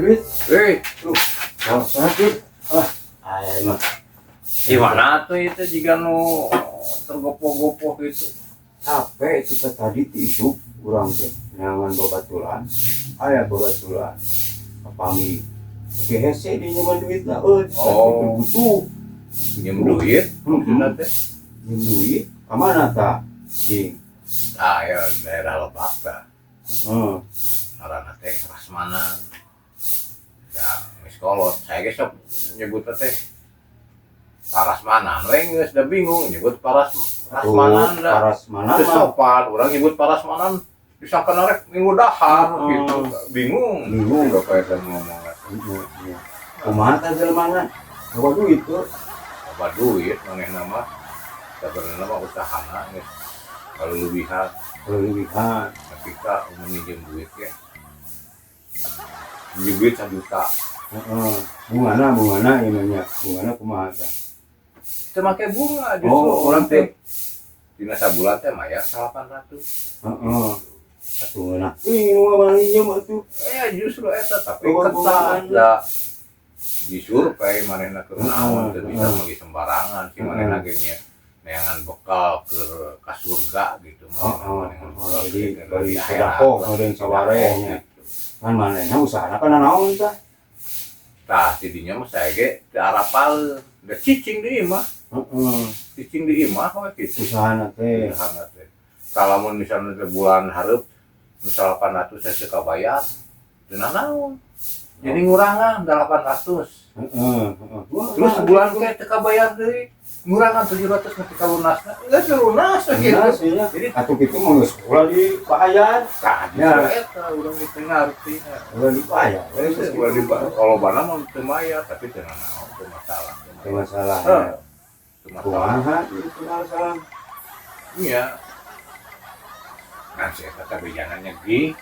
Wit. Tuh, Sakit. ayo mah. Gimana tuh itu jika nu tergopoh-gopoh gitu? Capek kita tadi tisu kurang teh. Nyangan babatulan. Aya babatulan. Kapangi. Oke hese di nyaman duitna Oh. butuh. Pinjam duit, maksudnya teh. Nyen duit. Ka mana ta? Cing. Ya daerah Lebak tah. Heeh. Ngaranna teh Rasmanan. Ya, geus kolot. Saya ge sok nyebut teh Parasmanan. We geus da bingung nyebut Parasmanan da. Parasmanan Teu mah. sopan, urang nyebut Parasmanan disangka narek minggu dahar gitu. Bingung. Bingung. Gak kayak ngomong. Kumaha ta jelema? Bawa duit tuh. Apa duit manehna mah sebenarnya mah usahana geus kaluwihan Berlebihan. ketika minjem duit ya. Minjem duit 1 juta. Heeh. Bungana inanya. Bungana kumaha ta? Teu make bunga justru Oh, urang teh dina sabulan teh mayar 800. Heeh. Atuh ngeunah. Ih, nu mah minjem atuh. Justru eta tapi Oh, ketat bunga. da disurvei manehna keur naon teu bisa Heeh. magi sembarangan si manehna ge nya neangan bekal ke surga gitu manehna bekal Jadi ke bari akhirat. sedekah kemudian sabarehnya. Kan manehna usahana kana naon tah? Tah tidinya mah saya ge teu arapal da cicing deui mah. Heeh. Cicing di imah we kitu. Usahana teh. Sederhana teh. Salamun misalnya teh bulan hareup nu 800 saya teu kabayar. Teu naon. Jadi ngurangan 800. Heeh. Terus sebulan ke teu kabayar deui. Ngurangan 700 nanti kalunasna. Geus lunas we kitu. Jadi atuh kitu mah geus ulah dibayar. Tah Ya. eta urang teh ngarti. Ulah dibayar. Kalau bana mah teu mayar tapi teu naon, teu masalah. Teu masalah. Teu masalah. Kumaha itu masalah. Iya. Kan si eta teh bejananya gi.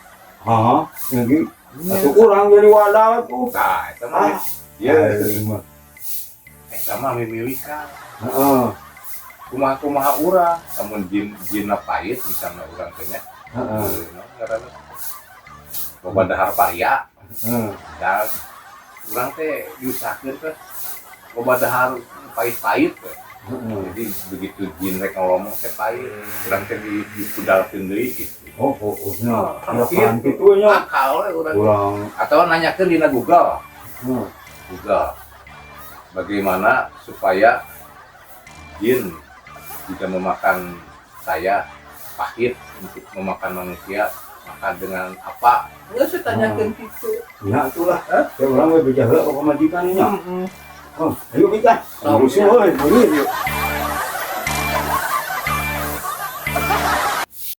Heeh. Lagi atuh urang jadi wadah tuh. Nah, eta mah Ya, ieu mah. eta mah mimilikan. Heeh. Kumaha urang, lamun jinna pait misalnya urang teh nya. Heeh. Ngaranna loba dahar paria Heeh. dan urang teh diusahakeun teh loba dahar pait-pait teh. Heeh. Jadi begitu jin rek ngomong teh pait, urang teh dipudalkeun deui gitu. Oh, nya. Ya kan kitu nya. Akal we urang. Urang. Atau nanyakeun dina Google. Heeh. Google. Bagaimana supaya jin tidak memakan saya pahit untuk memakan manusia, maka dengan apa? Enggak saya tanyakan gitu. Ya itulah. Ya urang we bejaheula ka majikan nya. Oh, ayo bican. Oh, Urusin iya. euy, beuri.